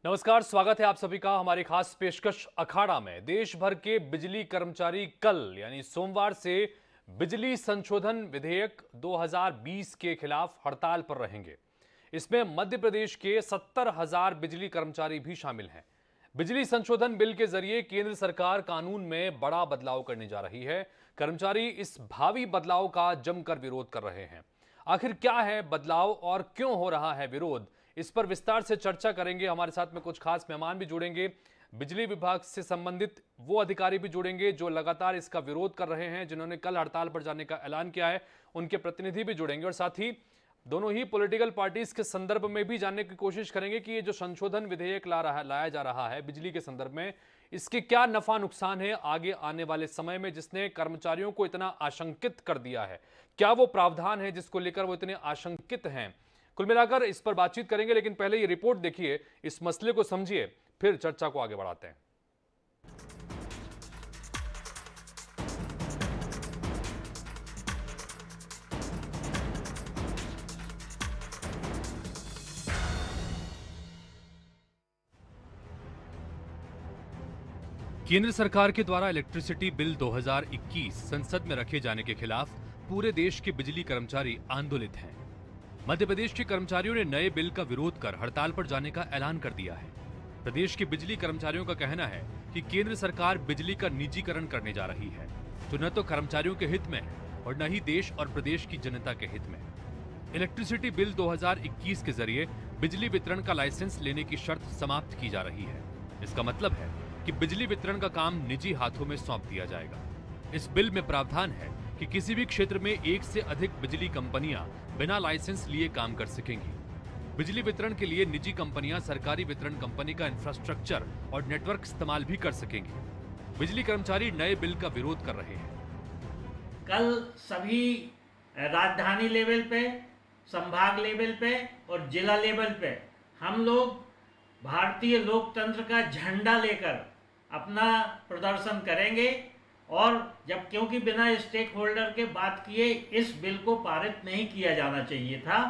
नमस्कार, स्वागत है आप सभी का हमारी खास पेशकश अखाड़ा में। देश भर के बिजली कर्मचारी कल यानी सोमवार से बिजली संशोधन विधेयक 2020 के खिलाफ हड़ताल पर रहेंगे। इसमें मध्य प्रदेश के 70,000 बिजली कर्मचारी भी शामिल हैं। बिजली संशोधन बिल के जरिए केंद्र सरकार कानून में बड़ा बदलाव करने जा रही है। कर्मचारी इस भावी बदलाव का जमकर विरोध कर रहे हैं। आखिर क्या है बदलाव और क्यों हो रहा है विरोध, इस पर विस्तार से चर्चा करेंगे। हमारे साथ में कुछ खास मेहमान भी जुड़ेंगे। बिजली विभाग से संबंधित वो अधिकारी भी जुड़ेंगे जो लगातार इसका विरोध कर रहे हैं, जिन्होंने कल हड़ताल पर जाने का ऐलान किया है। उनके प्रतिनिधि भी जुड़ेंगे और साथ ही दोनों ही पॉलिटिकल पार्टीज के संदर्भ में भी जानने की कोशिश करेंगे कि ये जो संशोधन विधेयक लाया जा रहा है बिजली के संदर्भ में, इसके क्या नफा नुकसान है आगे आने वाले समय में, जिसने कर्मचारियों को इतना आशंकित कर दिया है। क्या वो प्रावधान है जिसको लेकर वो इतने आशंकित हैं? कुल मिलाकर इस पर बातचीत करेंगे, लेकिन पहले ये रिपोर्ट देखिए, इस मसले को समझिए, फिर चर्चा को आगे बढ़ाते हैं। केंद्र सरकार के द्वारा इलेक्ट्रिसिटी बिल 2021 संसद में रखे जाने के खिलाफ पूरे देश के बिजली कर्मचारी आंदोलित हैं। मध्य प्रदेश के कर्मचारियों ने नए बिल का विरोध कर हड़ताल पर जाने का ऐलान कर दिया है। प्रदेश के बिजली कर्मचारियों का कहना है कि केंद्र सरकार बिजली का निजीकरण करने जा रही है, जो न तो कर्मचारियों के हित में है और न ही देश और प्रदेश की जनता के हित में। इलेक्ट्रिसिटी बिल 2021 के जरिए बिजली वितरण का लाइसेंस लेने की शर्त समाप्त की जा रही है। इसका मतलब है कि बिजली वितरण का काम निजी हाथों में सौंप दिया जाएगा। इस बिल में प्रावधान है कि किसी भी क्षेत्र में एक से अधिक बिजली कंपनियां बिना लाइसेंस लिए काम कर सकेंगी। बिजली वितरण के लिए निजी कंपनियां सरकारी वितरण कंपनी का इंफ्रास्ट्रक्चर और नेटवर्क इस्तेमाल भी कर सकेंगी। बिजली कर्मचारी नए बिल का विरोध कर रहे हैं। कल सभी राजधानी लेवल पे, संभाग लेवल पे और जिला लेवल पे हम लोग भारतीय लोकतंत्र का झंडा लेकर अपना प्रदर्शन करेंगे। और जब क्योंकि बिना स्टेक होल्डर के बात किए इस बिल को पारित नहीं किया जाना चाहिए था,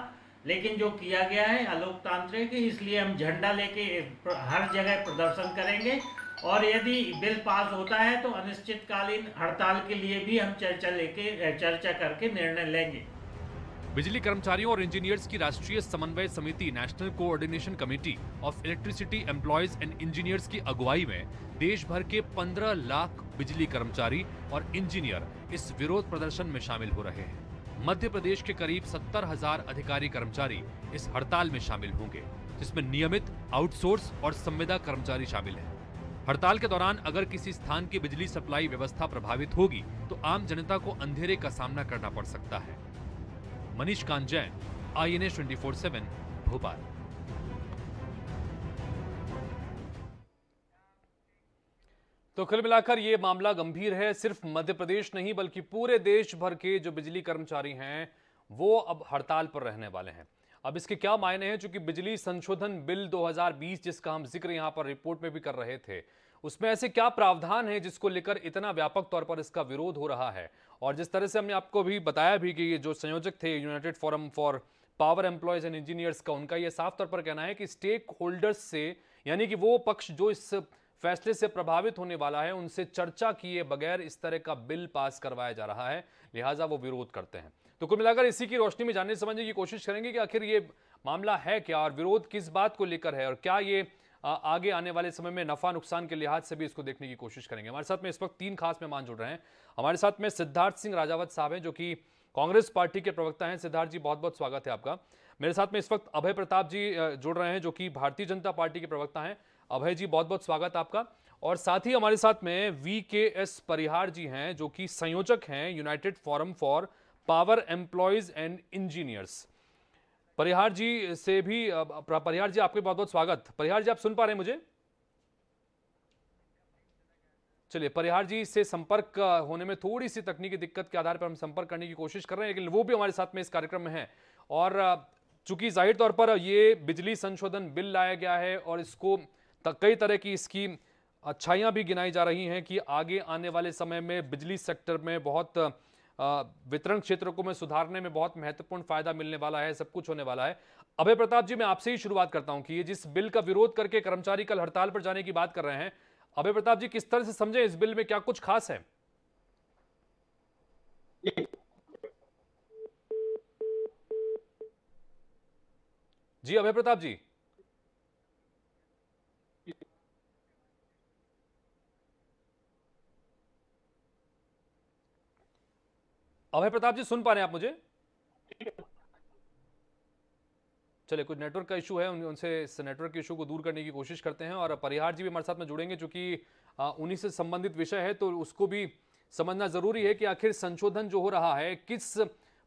लेकिन जो किया गया है अलोकतांत्रिक, इसलिए हम झंडा लेके हर जगह प्रदर्शन करेंगे। और यदि बिल पास होता है तो अनिश्चितकालीन हड़ताल के लिए भी हम चर्चा करके निर्णय लेंगे। बिजली कर्मचारियों और इंजीनियर्स की राष्ट्रीय समन्वय समिति national coordination committee of electricity employees and engineers की अगुवाई में देश भर के 15 लाख बिजली कर्मचारी और इंजीनियर इस विरोध प्रदर्शन में शामिल हो रहे हैं। मध्य प्रदेश के करीब 70,000 अधिकारी कर्मचारी इस हड़ताल में शामिल होंगे, जिसमें नियमित, आउटसोर्स और संविदा कर्मचारी शामिल हैं। हड़ताल के दौरान अगर किसी स्थान की बिजली सप्लाई व्यवस्था प्रभावित होगी तो आम जनता को अंधेरे का सामना करना पड़ सकता है। मनीष कांत जैन, INA 24/7, भोपाल। तो कुल मिलाकर ये मामला गंभीर है। सिर्फ मध्य प्रदेश नहीं बल्कि पूरे देश भर के जो बिजली कर्मचारी हैं वो अब हड़ताल पर रहने वाले हैं। अब इसके क्या मायने हैं, चूंकि बिजली संशोधन बिल 2020 जिसका हम जिक्र यहां पर रिपोर्ट में भी कर रहे थे, उसमें ऐसे क्या प्रावधान है जिसको लेकर इतना व्यापक तौर पर इसका विरोध हो रहा है। और जिस तरह से हमने आपको भी बताया भी कि ये जो संयोजक थे United Forum for Power Employees and engineers का, उनका ये साफ तौर पर कहना है कि स्टेक होल्डर्स से, यानी कि वो पक्ष जो इस फैसले से प्रभावित होने वाला है, उनसे चर्चा किए बगैर इस तरह का बिल पास करवाया जा रहा है, लिहाजा वो विरोध करते हैं। तो कुल मिलाकर इसी की रोशनी में जानने समझने की कोशिश करेंगे कि आखिर ये मामला है क्या और विरोध किस बात को लेकर है, और क्या ये आगे आने वाले समय में नफा नुकसान के लिहाज से भी इसको देखने की कोशिश करेंगे। हमारे साथ में इस वक्त 3 खास मेहमान जुड़ रहे हैं। हमारे साथ में सिद्धार्थ सिंह राजावत साहब हैं, जो कि कांग्रेस पार्टी के प्रवक्ता हैं। सिद्धार्थ जी, बहुत बहुत स्वागत है आपका। मेरे साथ में इस वक्त अभय प्रताप जी जुड़ रहे हैं, जो कि भारतीय जनता पार्टी के प्रवक्ता हैं। अभय जी, बहुत बहुत स्वागत आपका। और साथ ही हमारे साथ में VKS परिहार जी हैं, जो कि संयोजक हैं United Forum for Power Employees and Engineers. Parihar ji से भी परिहार जी, आपके बहुत बहुत स्वागत। परिहार जी, आप सुन पा रहे हैं मुझे? चलिए, परिहार जी से संपर्क होने में थोड़ी सी तकनीकी दिक्कत के आधार पर हम संपर्क करने की कोशिश कर रहे हैं, लेकिन वो भी हमारे साथ में इस कार्यक्रम में हैं। और चूंकि जाहिर तौर पर ये बिजली संशोधन बिल लाया गया है और इसको कई तरह की इसकी अच्छाइयां भी गिनाई जा रही हैं कि आगे आने वाले समय में बिजली सेक्टर में बहुत वितरण क्षेत्र को में सुधारने में बहुत महत्वपूर्ण फायदा मिलने वाला है, सब कुछ होने वाला है। अभय प्रताप जी, मैं आपसे ही शुरुआत करता हूं कि ये जिस बिल का विरोध करके कर्मचारी कल हड़ताल पर जाने की बात कर रहे हैं, अभय प्रताप जी किस तरह से समझे, इस बिल में क्या कुछ खास है? जी अभय प्रताप जी। अभय प्रताप जी सुन पा रहे हैं आप मुझे? चलिए, कुछ नेटवर्क का इशू है, उनसे इस नेटवर्क के इशू को दूर करने की कोशिश करते हैं। और परिहार जी भी हमारे साथ में जुड़ेंगे, क्योंकि उन्हीं से संबंधित विषय है, तो उसको भी समझना जरूरी है कि आखिर संशोधन जो हो रहा है किस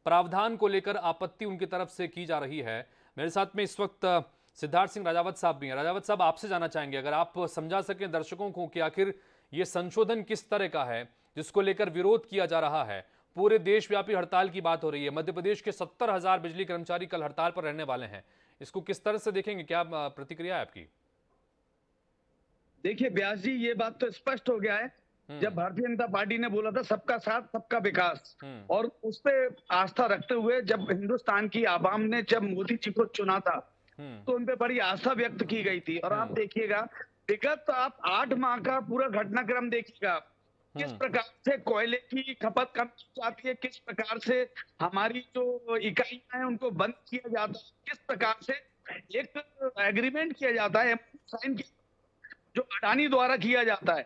प्रावधान को लेकर आपत्ति उनकी तरफ से की जा रही है। मेरे साथ में इस वक्त सिद्धार्थ सिंह राजावत साहब भी हैं। राजावत साहब, आपसे जानना चाहेंगे, अगर आप समझा सकें दर्शकों को कि आखिर ये संशोधन किस तरह का है जिसको लेकर विरोध किया जा रहा है। पूरे देशव्यापी हड़ताल की बात हो रही है, मध्य प्रदेश के 70,000 बिजली कर्मचारी कल हड़ताल पर रहने वाले हैं। इसको किस तरह से देखेंगे, क्या प्रतिक्रिया है आपकी? देखिए व्यास जी, ये बात तो स्पष्ट हो गया है जब भारतीय जनता पार्टी ने बोला था सबका साथ सबका विकास, और उस पे आस्था रखते हुए जब हिंदुस्तान की आवाम ने जब मोदी जी को चुना था तो उन पे बड़ी आस्था व्यक्त की गई थी। और आप देखिएगा विगत आप 8 माह का पूरा घटनाक्रम देखिएगा, किस प्रकार से कोयले की खपत कम की जाती है, किस प्रकार से हमारी जो इकाइयां हैं उनको बंद किया जाता है, किस प्रकार से एक एग्रीमेंट किया जाता है, साइन जो अडानी द्वारा किया जाता है।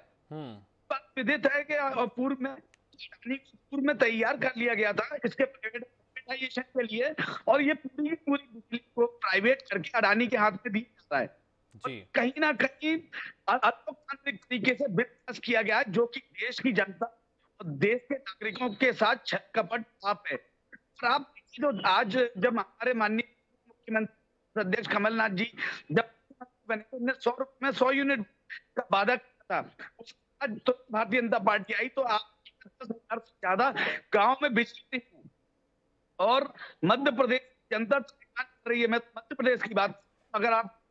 बात विदित है कि पूर्व में अडानी को पूर्व में तैयार कर लिया गया था इसके प्राइवेटाइजेशन के लिए, और ये पूरी की पूरी बिजली को प्राइवेट करके अडानी के हाथ में दिया जाता है। जी। कहीं ना कहीं अलोकतांत्रिक तरीके से बिल पास किया गया है, जो कि देश की जनता और देश के नागरिकों के साथ छल कपट आप है। और आप जो आज जब हमारे माननीय मुख्यमंत्री अध्यक्ष कमलनाथ जी जब बने तो उन्हें 100 रुपए में 100 यूनिट का वादा किया था, आज तो भारतीय जनता पार्टी आई तो आप 10,000 से ज्यादा गांव में बिजली नहीं है। और मध्य प्रदेश जनता परेशान कर रही है। मैं मध्य प्रदेश की बात, अगर आप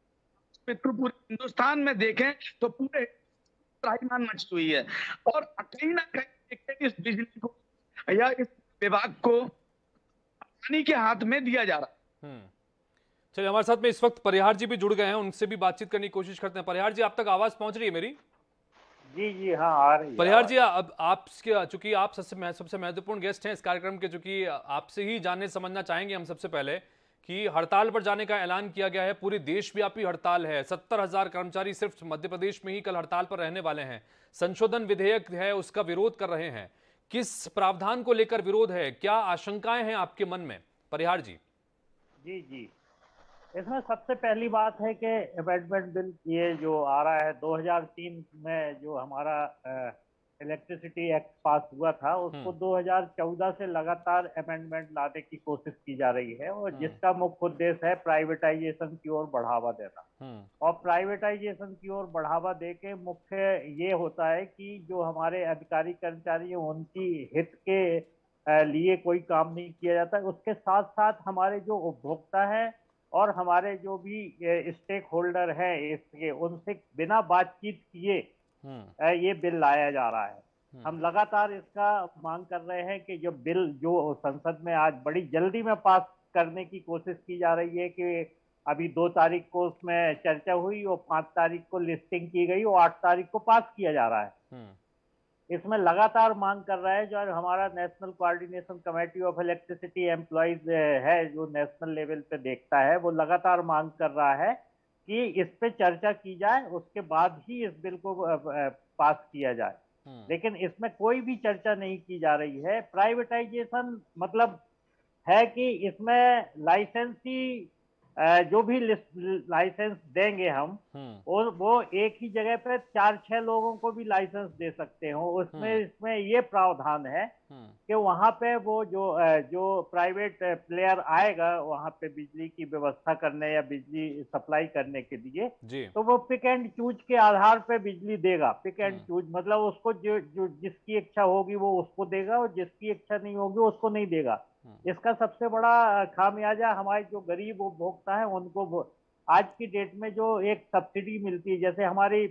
पूरे हिंदुस्तान में देखें तो पूरे त्राहिमाम मची हुई है, और कहीं ना कहीं इस बिजली को या इस विभाग को पानी के हाथ में दिया जा रहा है। चलिए, हमारे साथ में इस वक्त परिहार जी भी जुड़ गए हैं, उनसे भी बातचीत करने की कोशिश करते हैं। परिहार जी, आप तक आवाज पहुंच रही है मेरी? जी जी हाँ, आ रही है। परिहार जी, अब आपके, चूंकि आप सबसे महत्वपूर्ण गेस्ट हैं इस कार्यक्रम के, चूंकि आपसे ही जानने समझना चाहेंगे हम सबसे पहले कि हड़ताल पर जाने का ऐलान किया गया है, पूरी देशव्यापी हड़ताल है, 70,000 कर्मचारी सिर्फ मध्य प्रदेश में ही कल हड़ताल पर रहने वाले हैं। संशोधन विधेयक है उसका विरोध कर रहे हैं, किस प्रावधान को लेकर विरोध है, क्या आशंकाएं हैं आपके मन में, परिहार जी? जी जी, इसमें सबसे पहली बात है कि अमेंडमेंट बिल ये जो आ रहा है 2003 में जो हमारा इलेक्ट्रिसिटी एक्ट पास हुआ था, उसको 2014 से लगातार अमेंडमेंट लाने की कोशिश की जा रही है, और जिसका मुख्य उद्देश्य है प्राइवेटाइजेशन की ओर बढ़ावा देना। और प्राइवेटाइजेशन की ओर बढ़ावा देके मुख्य ये होता है कि जो हमारे अधिकारी कर्मचारी हैं उनकी हित के लिए कोई काम नहीं किया जाता। उसके साथ साथ हमारे जो उपभोक्ता हैं और हमारे जो भी स्टेक होल्डर हैं इसके, उनसे बिना बातचीत किए ये बिल लाया जा रहा है। हम लगातार इसका मांग कर रहे हैं कि जो बिल जो संसद में आज बड़ी जल्दी में पास करने की कोशिश की जा रही है, कि अभी 2 तारीख को उसमें चर्चा हुई और 5 तारीख को लिस्टिंग की गई और 8 तारीख को पास किया जा रहा है। इसमें लगातार मांग कर रहा है, जो हमारा national coordination committee of electricity employees है जो नेशनल लेवल पे देखता है, वो लगातार मांग कर रहा है कि इस पे चर्चा की जाए, उसके बाद ही इस बिल को पास किया जाए। लेकिन इसमें कोई भी चर्चा नहीं की जा रही है। प्राइवेटाइजेशन मतलब है कि इसमें लाइसेंसी जो भी लाइसेंस देंगे हम, और वो एक ही जगह पे 4-6 लोगों को भी लाइसेंस दे सकते हो। उसमें इसमें ये प्रावधान है कि वहां पे वो जो प्राइवेट प्लेयर आएगा वहां पे बिजली की व्यवस्था करने या बिजली सप्लाई करने के लिए, तो वो पिक एंड चूज के आधार पे बिजली देगा। पिक एंड चूज मतलब उसको जो जिसकी इच्छा होगी वो उसको देगा, और जिसकी इच्छा नहीं होगी उसको नहीं देगा। इसका सबसे बड़ा खामियाजा हमारे जो गरीब उपभोक्ता है उनको आज की डेट में जो एक सब्सिडी मिलती है, जैसे हमारी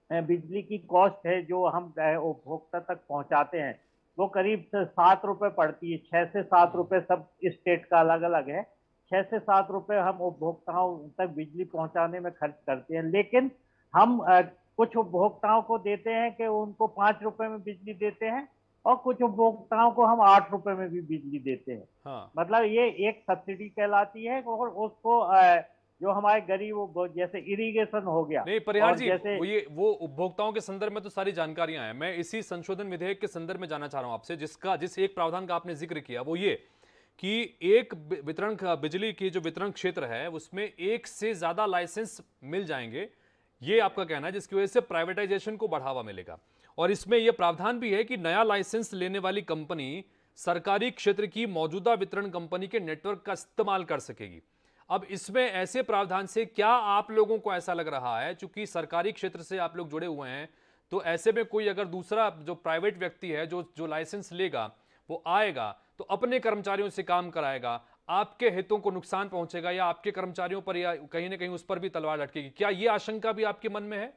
बिजली की कॉस्ट है जो हम उपभोक्ता तक पहुंचाते हैं, वो करीब 7 रुपए पड़ती है। 6 से 7 रुपए, सब स्टेट का अलग अलग है। 6 से 7 रुपए हम उपभोक्ताओं तक बिजली पहुंचाने में खर्च करते हैं, लेकिन हम कुछ उपभोक्ताओं को देते हैं कि उनको 5 रुपए में बिजली देते हैं, और कुछ उपभोक्ताओं को हम 8 रुपए में भी बिजली देते हैं। हाँ। मतलब ये एक सब्सिडी कहलाती है, और उसको जो हमारे गरीब, जैसे इरिगेशन हो गया, नहीं परिहार और जी, जैसे वो उपभोक्ताओं के संदर्भ में तो सारी जानकारियां हैं। मैं इसी संशोधन विधेयक के संदर्भ में जानना चाह रहा हूं आपसे, जिस एक प्रावधान का आपने जिक्र किया, वो ये कि एक वितरण बिजली की जो वितरण क्षेत्र है उसमें एक से ज्यादा लाइसेंस मिल जाएंगे, ये आपका कहना है, जिसकी वजह से प्राइवेटाइजेशन को बढ़ावा मिलेगा। और इसमें यह प्रावधान भी है कि नया लाइसेंस लेने वाली कंपनी सरकारी क्षेत्र की मौजूदा वितरण कंपनी के नेटवर्क का इस्तेमाल कर सकेगी। अब इसमें ऐसे प्रावधान से क्या आप लोगों को ऐसा लग रहा है, चूंकि सरकारी क्षेत्र से आप लोग जुड़े हुए हैं, तो ऐसे में कोई अगर दूसरा जो प्राइवेट व्यक्ति है जो लाइसेंस लेगा, वो आएगा तो अपने कर्मचारियों से काम कराएगा, आपके हितों को नुकसान पहुंचेगा, या आपके कर्मचारियों पर या कहीं ना कहीं उस पर भी तलवार लटकेगी? क्या ये आशंका भी आपके मन में है?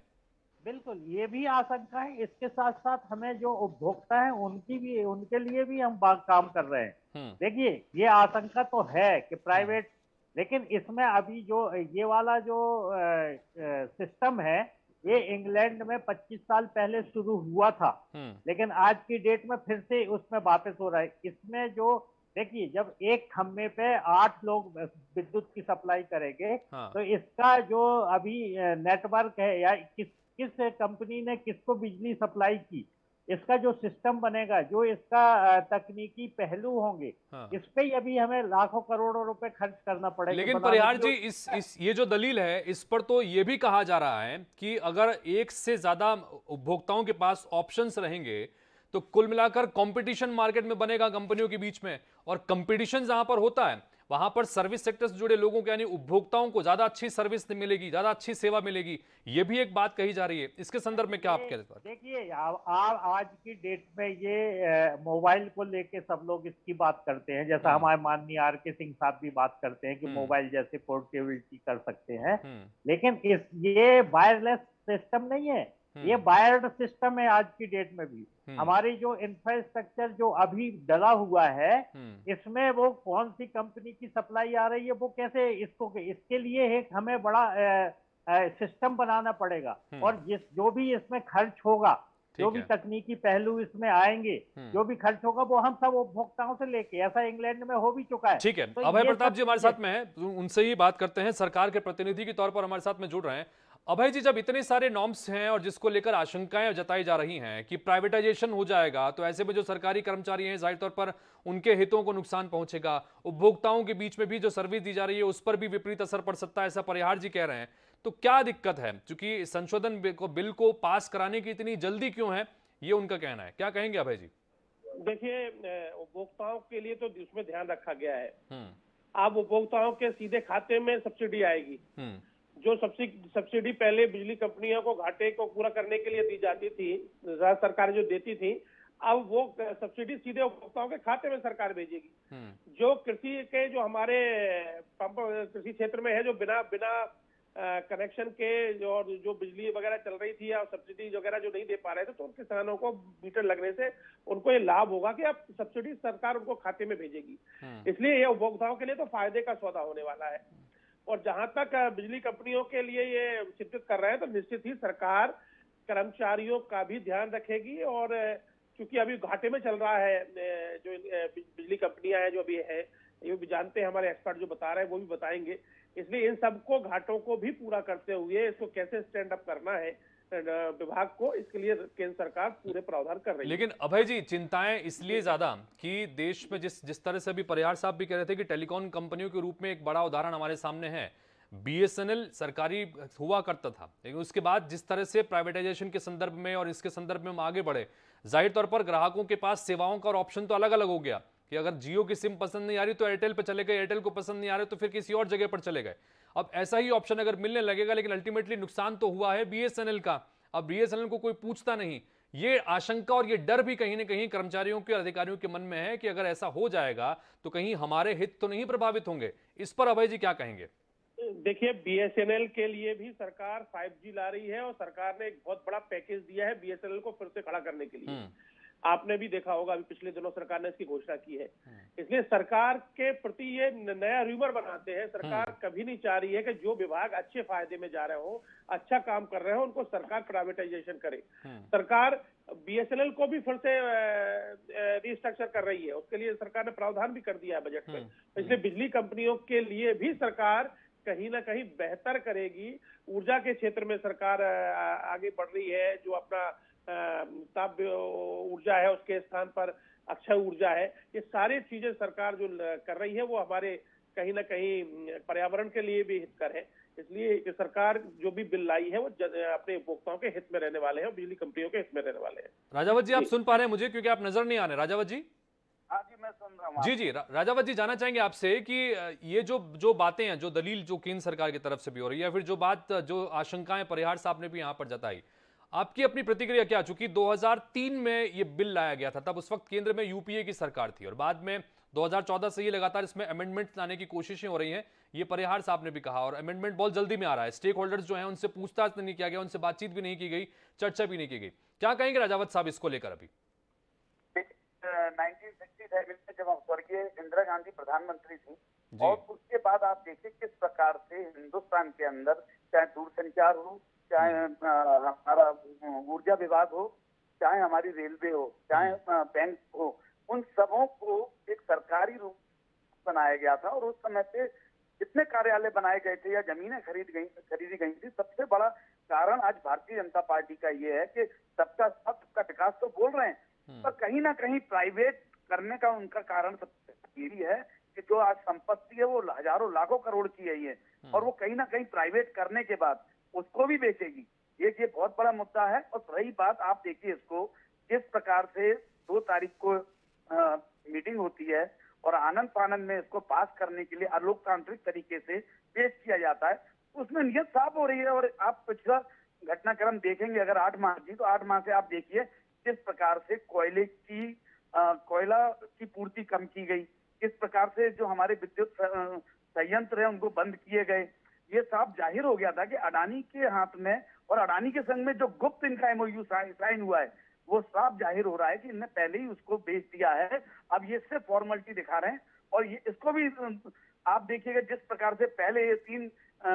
बिल्कुल, ये भी आशंका है। इसके साथ साथ हमें जो उपभोक्ता है उनके लिए भी हम काम कर रहे हैं। देखिए, ये आशंका तो है कि प्राइवेट, लेकिन इसमें अभी जो ये वाला जो सिस्टम है, ये इंग्लैंड में 25 साल पहले शुरू हुआ था, लेकिन आज की डेट में फिर से उसमें वापस हो रहा है। इसमें जो देखिए, जब एक खम्भे पे 8 लोग विद्युत की सप्लाई करेंगे, तो इसका जो अभी नेटवर्क है, या किस कंपनी ने किसको बिजली सप्लाई की, इसका जो सिस्टम बनेगा, जो इसका तकनीकी पहलू होंगे, इस पे अभी हमें लाखों करोड़ों रुपए खर्च करना पड़ेगा। लेकिन परिहार जी, इस ये जो दलील है, इस पर तो ये भी कहा जा रहा है कि अगर एक से ज्यादा उपभोक्ताओं के पास ऑप्शंस रहेंगे तो कुल मिलाकर कंपटीशन मार्केट में बनेगा कंपनियों के बीच में, और कंपटीशन जहां पर होता है वहां पर सर्विस सेक्टर से जुड़े लोगों को, यानी उपभोक्ताओं को ज्यादा अच्छी सर्विस मिलेगी, ज्यादा अच्छी सेवा मिलेगी। ये भी एक बात कही जा रही है। इसके संदर्भ में क्या आप कहते हैं? देखिए, आज की डेट में ये मोबाइल को लेके सब लोग इसकी बात करते हैं, जैसा हमारे माननीय आर.के. सिंह साहब भी बात करते हैं कि मोबाइल जैसे पोर्टेबिलिटी कर सकते हैं, लेकिन ये वायरलेस सिस्टम नहीं है, ये वायर्ड सिस्टम है। आज की डेट में भी हमारी जो इंफ्रास्ट्रक्चर जो अभी डला हुआ है, इसमें वो कौन सी कंपनी की सप्लाई आ रही है, वो कैसे इसके लिए एक हमें बड़ा सिस्टम बनाना पड़ेगा, और जो भी इसमें खर्च होगा, जो भी तकनीकी पहलू इसमें आएंगे, जो भी खर्च होगा, वो हम सब उपभोक्ताओं से लेके, ऐसा इंग्लैंड में हो भी चुका है। ठीक है, तो अभय प्रताप जी हमारे साथ में है, उनसे ही बात करते हैं। सरकार के प्रतिनिधि के तौर पर हमारे साथ में जुड़ रहे हैं। अभय जी, जब इतने सारे नॉर्म्स हैं और जिसको लेकर आशंकाएं जताई जा रही हैं कि प्राइवेटाइजेशन हो जाएगा, तो ऐसे में जो सरकारी कर्मचारी हैं, जाहिर तौर पर उनके हितों को नुकसान पहुंचेगा, उपभोक्ताओं के बीच में भी जो सर्विस दी जा रही है उस पर भी विपरीत असर पड़ सकता है, ऐसा परिहार जी कह रहे हैं। तो क्या दिक्कत है? क्योंकि संशोधन बिल को पास कराने की इतनी जल्दी क्यों है, ये उनका कहना है। क्या कहेंगे अभय जी? देखिए, उपभोक्ताओं के लिए तो उसमें ध्यान रखा गया है। अब उपभोक्ताओं के सीधे खाते में सब्सिडी आएगी। जो सब्सिडी पहले बिजली कंपनियों को घाटे को पूरा करने के लिए दी जाती थी, राज्य सरकार जो देती थी, अब वो सब्सिडी सीधे उपभोक्ताओं के खाते में सरकार भेजेगी। जो कृषि के, जो हमारे पंप कृषि क्षेत्र में है, जो बिना कनेक्शन के जो बिजली वगैरह चल रही थी, या सब्सिडी वगैरह जो नहीं दे पा रहे थे, तो उन किसानों को मीटर लगने से उनको ये लाभ होगा कि अब सब्सिडी सरकार उनको खाते में भेजेगी। इसलिए ये उपभोक्ताओं के लिए तो फायदे का सौदा होने वाला है। और जहां तक बिजली कंपनियों के लिए ये चिंतित कर रहे हैं, तो निश्चित ही सरकार कर्मचारियों का भी ध्यान रखेगी। और क्योंकि अभी घाटे में चल रहा है, जो बिजली कंपनियां हैं जो अभी है, ये भी जानते हैं, हमारे एक्सपर्ट जो बता रहे हैं वो भी बताएंगे। इसलिए इन सबको घाटों को भी पूरा करते हुए इसको कैसे स्टैंड अप करना है विभाग को, इसके लिए केंद्र सरकार पूरे प्रावधान कर रही है। लेकिन अभय जी, चिंताएं इसलिए ज्यादा कि देश में जिस तरह से अभी परिहार साहब भी कह रहे थे कि टेलीकॉम कंपनियों के रूप में एक बड़ा उदाहरण हमारे सामने है। बीएसएनएल सरकारी हुआ करता था, लेकिन उसके बाद जिस तरह से प्राइवेटाइजेशन के संदर्भ में और इसके संदर्भ में हम आगे बढ़े, जाहिर तौर पर ग्राहकों के पास सेवाओं का और ऑप्शन तो अलग अलग हो गया कि अगर जियो की सिम पसंद नहीं आ रही तो एयरटेल पे चले गए, एयरटेल को पसंद नहीं आ रही तो फिर किसी और जगह पर चले गए। अब ऐसा ही ऑप्शन अगर मिलने लगेगा, लेकिन अल्टीमेटली नुकसान तो हुआ है बीएसएनएल का। अब बीएसएनएल को कोई पूछता नहीं। ये आशंका और ये डर भी कहीं ना कहीं कर्मचारियों के, अधिकारियों के मन में है कि अगर ऐसा हो जाएगा तो कहीं हमारे हित तो नहीं प्रभावित होंगे। इस पर अभय जी क्या कहेंगे? देखिए, बीएसएनएल के लिए भी सरकार 5G ला रही है, और सरकार ने एक बहुत बड़ा पैकेज दिया है बीएसएनएल को फिर से खड़ा करने के लिए। आपने भी देखा होगा, अभी पिछले दिनों सरकार ने इसकी घोषणा की है। इसलिए सरकार के प्रति ये नया र्यूमर बनाते हैं। सरकार कभी नहीं चाह रही है कि जो विभाग अच्छे फायदे में जा रहे हो, अच्छा काम कर रहे हो, उनको सरकार प्राइवेटाइजेशन करे। सरकार बीएसएनएल को भी फिर से रिस्ट्रक्चर कर रही है, उसके लिए सरकार ने प्रावधान भी कर दिया है बजट में। इसलिए बिजली कंपनियों के लिए भी सरकार कहीं ना कहीं बेहतर करेगी। ऊर्जा के क्षेत्र में सरकार आगे बढ़ रही है, जो अपना ताप ऊर्जा है उसके स्थान पर अक्षय ऊर्जा है। ये सारी चीजें सरकार जो कर रही है वो हमारे कहीं ना कहीं पर्यावरण के लिए भी हितकर है। इसलिए ये सरकार जो भी बिल लाई है वो अपने उपभोक्ताओं के हित में रहने वाले हैं और बिजली कंपनियों के हित में रहने वाले हैं। राजावत जी, आप सुन पा रहे हैं मुझे, क्योंकि आप नजर नहीं आ रहे? राजावत जी, हाँ जी, मैं सुन रहा हूँ। जी जी, राजावत जी, जानना चाहेंगे आपसे कि ये जो बातें हैं, जो दलील जो केंद्र सरकार की तरफ से भी हो रही है, या फिर जो आशंकाएं परिहार साहब ने भी यहां पर जताई, आपकी अपनी प्रतिक्रिया क्या? चूंकि 2003 में ये बिल लाया गया था, तब उस वक्त केंद्र में यूपीए की सरकार थी, और बाद में 2014 से ये लगातार इसमें अमेंडमेंट लाने की कोशिशें हो रही हैं, ये परिहार साहब ने भी कहा, और अमेंडमेंट बहुत जल्दी में आ रहा है। स्टेक होल्डर्स जो हैं उनसे पूछताछ नहीं किया गया, उनसे बातचीत भी नहीं की गई, चर्चा भी नहीं की गई। क्या कहेंगे राजावत साहब इसको लेकर? अभी 1967 में जब स्वर्गीय इंदिरा गांधी प्रधानमंत्री थी, और उसके बाद आप देखिए किस प्रकार से हिंदुस्तान के अंदर चाहे दूरसंचार हो, चाहे हमारा ऊर्जा विभाग हो, चाहे हमारी रेलवे हो, चाहे बैंक हो, उन सबों को एक सरकारी रूप बनाया गया था। और उस समय पे जितने कार्यालय बनाए गए थे या जमीनें खरीदी गई थी, सबसे बड़ा कारण आज भारतीय जनता पार्टी का ये है कि सबका साथ सबका विकास तो बोल रहे हैं, पर कहीं ना कहीं प्राइवेट करने का उनका कारण सबसे यही है कि जो आज संपत्ति है वो हजारों लाखों करोड़ की है ये, और वो कहीं ना कहीं प्राइवेट करने के बाद उसको भी बेचेगी। ये बहुत बड़ा मुद्दा है। और रही बात, आप देखिए इसको किस प्रकार से 2 तारीख को मीटिंग होती है और आनंद फानंद में इसको पास करने के लिए अलोकतांत्रिक तरीके से पेश किया जाता है, उसमें नियत साफ हो रही है। और आप पिछला घटनाक्रम देखेंगे अगर 8 माह की, तो 8 माह से आप देखिए किस प्रकार से कोयला की पूर्ति कम की गई, किस प्रकार से जो हमारे विद्युत संयंत्र है उनको बंद किए गए। ये साफ जाहिर हो गया था कि अडानी के हाथ में और अडानी के संग में जो गुप्त इनका एमओयू साइन हुआ है, वो साफ जाहिर हो रहा है कि इन्होंने पहले ही उसको बेच दिया है। अब ये सिर्फ फॉर्मेलिटी दिखा रहे हैं। और ये इसको भी आप देखिएगा, जिस प्रकार से पहले ये 3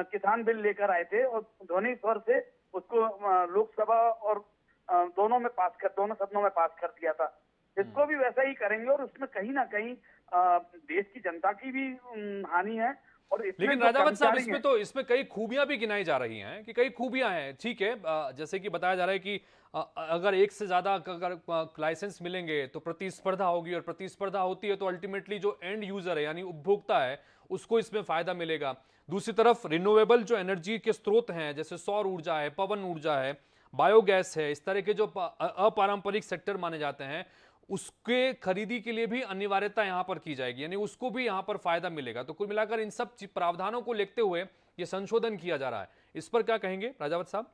किसान बिल लेकर आए थे और ध्वनि स्वर से उसको लोकसभा और दोनों सदनों में पास कर दिया था, इसको भी वैसा ही करेंगे। और उसमें कहीं ना कहीं देश की जनता की भी हानि है। और लेकिन राजावत साहब, इसमें कई खूबियां भी गिनाई जा रही हैं कि कई खूबियां हैं, ठीक है। जैसे कि बताया जा रहा है कि अगर एक से ज्यादा अगर लाइसेंस मिलेंगे तो प्रतिस्पर्धा होगी, और प्रतिस्पर्धा होती है तो अल्टीमेटली जो एंड यूजर है यानी उपभोक्ता है उसको इसमें फायदा मिलेगा। दूसरी तरफ रिन्यूएबल जो एनर्जी के स्रोत हैं, जैसे सौर ऊर्जा है, पवन ऊर्जा है, बायोगैस है, इस तरह के जो अपारंपरिक सेक्टर माने जाते हैं, उसके खरीदी के लिए भी अनिवार्यता यहां पर की जाएगी, यानी उसको भी यहां पर फायदा मिलेगा। तो कुल मिलाकर इन सब प्रावधानों को लेते हुए यह संशोधन किया जा रहा है। इस पर क्या कहेंगे राजावत साहब?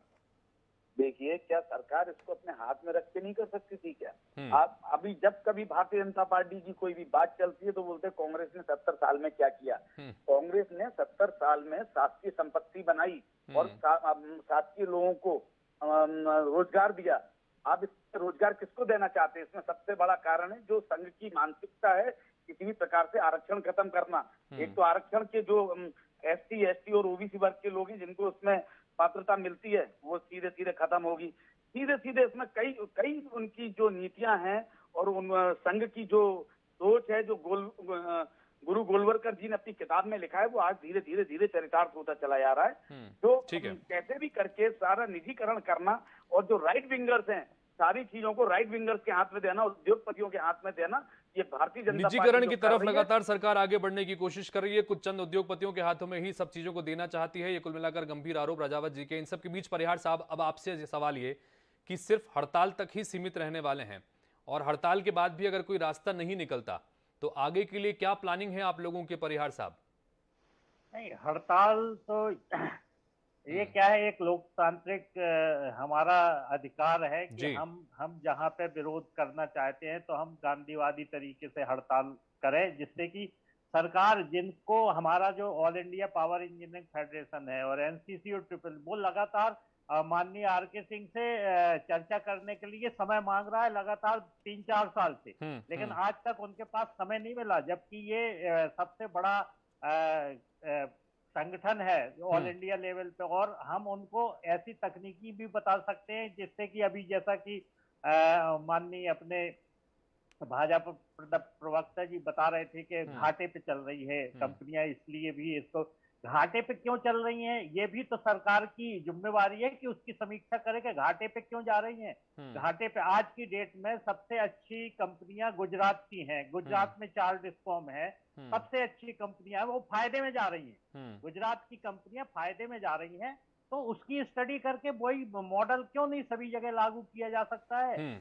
देखिए, क्या सरकार इसको अपने हाथ में रख के नहीं कर सकती थी क्या? आप अभी जब कभी भारतीय जनता पार्टी की कोई भी बात चलती है तो बोलते हैं कांग्रेस ने 70 साल में क्या किया। कांग्रेस ने 70 साल में शासकीय संपत्ति बनाई और शासकीय लोगों को रोजगार दिया। आप इसमें रोजगार किसको देना चाहते हैं? इसमें सबसे बड़ा कारण है जो संघ की मानसिकता है, किसी भी प्रकार से आरक्षण खत्म करना। एक तो आरक्षण के जो SC, ST और OBC वर्ग के लोग हैं जिनको उसमें पात्रता मिलती है, वो सीधे सीधे खत्म होगी। सीधे सीधे इसमें कई उनकी जो नीतियां हैं और उन संघ की जो सोच है, जो गुरु गोलवलकर जी ने अपनी किताब में लिखा है, वो आज धीरे धीरे चरितार्थ होता चला जा रहा है। तो कैसे भी करके सारा निजीकरण करना और जो राइट विंगर्स हैं, सारी चीजों को राइट विंगर्स के हाथ में देना, उद्योगपतियों के हाथ में देना, ये भारतीय जनता पार्टी निजीकरण की तरफ लगातार सरकार आगे बढ़ने की कोशिश कर रही है। कुछ चंद उद्योगपतियों के हाथों में ही सब चीजों को देना चाहती है। ये कुल मिलाकर गंभीर आरोप राजावत जी के। इन सब के बीच परिहार साहब, अब आपसे सवाल ये कि सिर्फ हड़ताल तक ही सीमित रहने वाले हैं, और हड़ताल के बाद भी अगर कोई रास्ता नहीं निकलता तो आगे के लिए क्या प्लानिंग है आप लोगों के परिहार साहब? नहीं, हड़ताल तो ये क्या है, एक लोकतांत्रिक हमारा अधिकार है कि हम जहाँ पे विरोध करना चाहते हैं तो हम गांधीवादी तरीके से हड़ताल करें, जिससे कि सरकार, जिनको हमारा जो all India power engineering federation है और NCC और ट्रिपल, वो लगातार माननीय आर.के. सिंह से चर्चा करने के लिए समय मांग रहा है लगातार 3-4 साल से, लेकिन आज तक उनके पास समय नहीं मिला, जबकि ये सबसे बड़ा संगठन है ऑल इंडिया लेवल पे, और हम उनको ऐसी तकनीकी भी बता सकते हैं जिससे कि अभी जैसा कि माननीय अपने भाजपा प्रवक्ता जी बता रहे थे कि घाटे पे चल रही है कंपनियां, इसलिए भी इसको घाटे पे क्यों चल रही हैं, ये भी तो सरकार की जिम्मेवारी है कि उसकी समीक्षा करे कि घाटे पे क्यों जा रही हैं। घाटे पे आज की डेट में सबसे अच्छी कंपनियां गुजरात की हैं, गुजरात में 4 डिस्कॉम है, सबसे अच्छी कंपनियां वो फायदे में जा रही हैं, गुजरात की कंपनियां फायदे में जा रही हैं, तो उसकी स्टडी करके वही मॉडल क्यों नहीं सभी जगह लागू किया जा सकता है।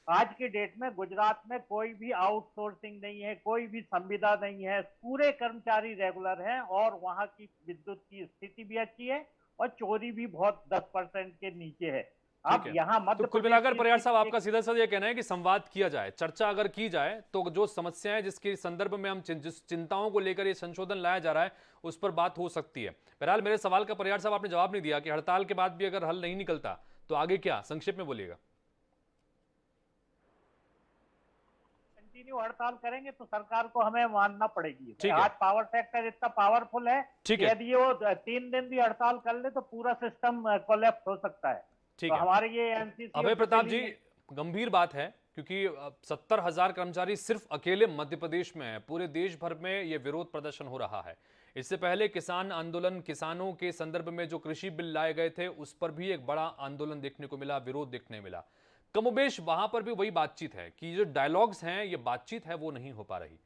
आज की डेट में गुजरात में कोई भी आउटसोर्सिंग नहीं है, कोई भी संविदा नहीं है, पूरे कर्मचारी रेगुलर हैं और वहां की विद्युत की स्थिति भी अच्छी है और चोरी भी बहुत 10% के नीचे है। अब यहाँ मध्य तो कुल मिलाकर परिहार साहब आपका सीधा साधा ये कहना है कि संवाद किया जाए, चर्चा अगर की जाए तो जो समस्याएं जिसके संदर्भ में हम जिस चिंताओं को लेकर ये संशोधन लाया जा रहा है उस पर बात हो सकती है। बहरहाल मेरे सवाल का परिहार साहब आपने जवाब नहीं दिया कि हड़ताल के बाद भी अगर हल नहीं निकलता तो आगे क्या, संक्षेप में बोलिएगा। कंटिन्यू हड़ताल करेंगे तो सरकार को हमें मानना पड़ेगी। आज पावर सेक्टर इतना पावरफुल है कि यदि वो 3 दिन भी हड़ताल कर ले तो पूरा सिस्टम कोलैप्स हो सकता है। तो हमारे ये एमसीसी अभय प्रताप जी, गंभीर बात है क्योंकि 70,000 कर्मचारी सिर्फ अकेले मध्य प्रदेश में है, पूरे देश भर में ये विरोध प्रदर्शन हो रहा है। इससे पहले किसान आंदोलन, किसानों के संदर्भ में जो कृषि बिल लाए गए थे उस पर भी एक बड़ा आंदोलन देखने को मिला, विरोध देखने मिला। कमोबेश वहां पर भी वही बातचीत है कि जो डायलॉग्स हैं, ये बातचीत है, वो नहीं हो पा रही।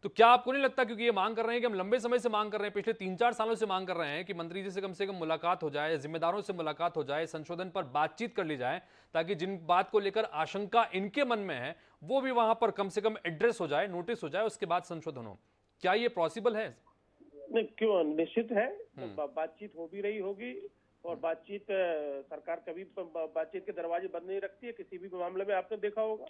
तो क्या आपको नहीं लगता, क्योंकि ये मांग कर रहे हैं कि हम लंबे समय से मांग कर रहे हैं, पिछले 3-4 सालों से मांग कर रहे हैं कि मंत्री जी से कम मुलाकात हो जाए, जिम्मेदारों से मुलाकात हो जाए, संशोधन पर बातचीत कर ली जाए, ताकि जिन बात को लेकर आशंका इनके मन में है वो भी वहां पर कम से कम एड्रेस हो जाए, नोटिस हो जाए, उसके बाद संशोधन हो। क्या ये पॉसिबल है? नहीं, क्यों, निश्चित है, बातचीत हो भी रही होगी और बातचीत, सरकार कभी बातचीत के दरवाजे बंद नहीं रखती है, किसी भी मामले में आपने देखा होगा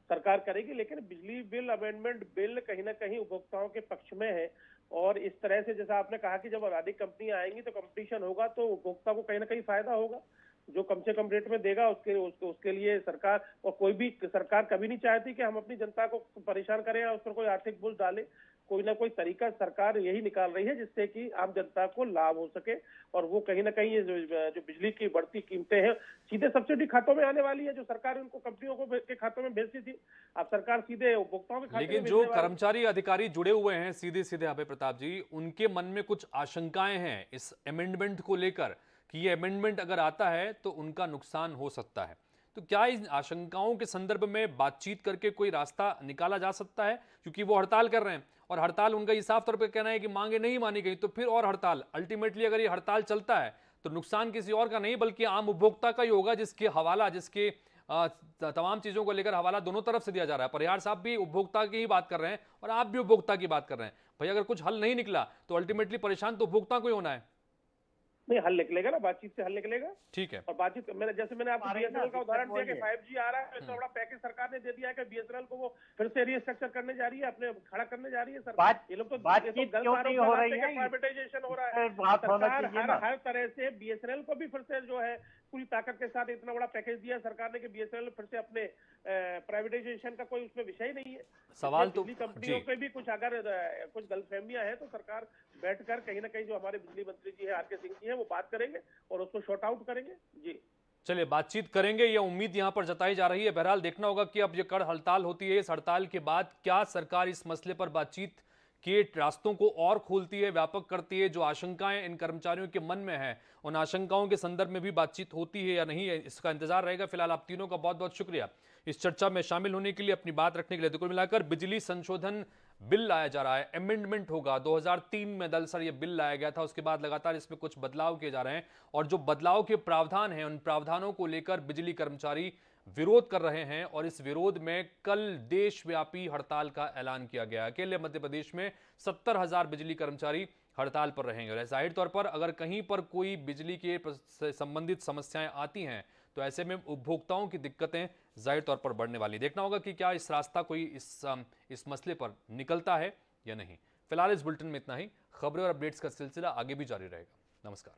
सरकार करेगी। लेकिन बिजली बिल अमेंडमेंट बिल कहीं ना कहीं उपभोक्ताओं के पक्ष में है, और इस तरह से जैसा आपने कहा कि जब अधिक कंपनियां आएंगी तो कंपटीशन होगा तो उपभोक्ता को कहीं ना कहीं फायदा होगा, जो कम से कम रेट में देगा उसके लिए सरकार, और कोई भी सरकार कभी नहीं चाहती कि हम अपनी जनता को परेशान करें या उस पर कोई आर्थिक बोझ डाले। कोई ना कोई तरीका सरकार यही निकाल रही है जिससे कि आम जनता को लाभ हो सके, और वो कहीं ना कहीं ये जो बिजली की बढ़ती कीमतें हैं सीधे सब्सिडी खातों में आने वाली है, जो सरकार उनको कंपनियों को के खातों में भेजती थी, अब सरकार सीधे उपभोक्ताओं के खाते में। लेकिन जो कर्मचारी अधिकारी जुड़े हुए हैं सीधे सीधे अभय प्रताप जी, उनके मन में कुछ आशंकाएं हैं इस अमेंडमेंट को लेकर कि ये अमेंडमेंट अगर आता है तो उनका नुकसान हो सकता है। तो क्या इन आशंकाओं के संदर्भ में बातचीत करके कोई रास्ता निकाला जा सकता है? क्योंकि वो हड़ताल कर रहे हैं और हड़ताल उनका ये साफ तौर पर कहना है कि मांगे नहीं मानी गई, तो फिर और हड़ताल। अल्टीमेटली अगर ये हड़ताल चलता है तो नुकसान किसी और का नहीं बल्कि आम उपभोक्ता का ही होगा, जिसके तमाम चीजों को लेकर हवाला दोनों तरफ से दिया जा रहा है। परिहार साहब भी उपभोक्ता की ही बात कर रहे हैं और आप भी उपभोक्ता की बात कर रहे हैं। भाई अगर कुछ हल नहीं निकला तो अल्टीमेटली परेशान तो उपभोक्ता को ही होना है। नहीं, हल निकलेगा ना, बातचीत से हल निकलेगा। ठीक है। और बातचीत मैंने आपको बीएसएनएल का उदाहरण दिया कि 5G आ रहा है, इतना बड़ा पैकेज सरकार ने दे दिया है कि बीएसएनएल को वो फिर से रीस्ट्रक्चर करने जा रही है, अपने खड़ा करने जा रही है सरकार। ये लोग तो प्राइवेटाइजेशन हो रहा है। सरकार हर तरह से बीएसएनएल को भी फिर से जो है पूरी ताकत के साथ इतना बड़ा पैकेज दिया सरकार ने कि बीएसएनएल फिर से अपने प्राइवेटाइजेशन का कोई उसमें विषय नहीं है। सवाल तो कंपनियों पे भी कुछ अगर कुछ गलतफहमियां हैं तो सरकार बैठकर कहीं ना कहीं जो हमारे बिजली मंत्री जी है आर.के. सिंह जी है वो बात करेंगे और उसको शॉर्ट आउट करेंगे। जी चलिए, बातचीत करेंगे, यह उम्मीद यहां पर जताई जा रही है। बहरहाल देखना होगा कि अब ये कड़ हड़ताल होती है, इस हड़ताल के बाद क्या सरकार इस मसले पर बातचीत के रास्तों को और खोलती है, व्यापक करती है। जो आशंकाएं इन कर्मचारियों के मन में है उन आशंकाओं के संदर्भ में भी बातचीत होती है या नहीं है, इसका इंतजार रहेगा। फिलहाल आप तीनों का बहुत बहुत शुक्रिया इस चर्चा में शामिल होने के लिए, अपनी बात रखने के लिए। तो कुल मिलाकर बिजली संशोधन बिल लाया जा रहा है, अमेंडमेंट होगा। 2003 में दरअसल ये बिल लाया गया था, उसके बाद लगातार इसमें कुछ बदलाव किए जा रहे हैं और जो बदलाव के प्रावधान हैं उन प्रावधानों को लेकर बिजली कर्मचारी विरोध कर रहे हैं और इस विरोध में कल देशव्यापी हड़ताल का ऐलान किया गया। अकेले मध्य प्रदेश में 70,000 बिजली कर्मचारी हड़ताल पर रहेंगे और जाहिर तौर पर अगर कहीं पर कोई बिजली के संबंधित समस्याएं आती हैं तो ऐसे में उपभोक्ताओं की दिक्कतें जाहिर तौर पर बढ़ने वाली। देखना होगा कि क्या इस रास्ता कोई इस मसले पर निकलता है या नहीं। फिलहाल इस बुलेटिन में इतना ही। खबरें और अपडेट्स का सिलसिला आगे भी जारी रहेगा। नमस्कार।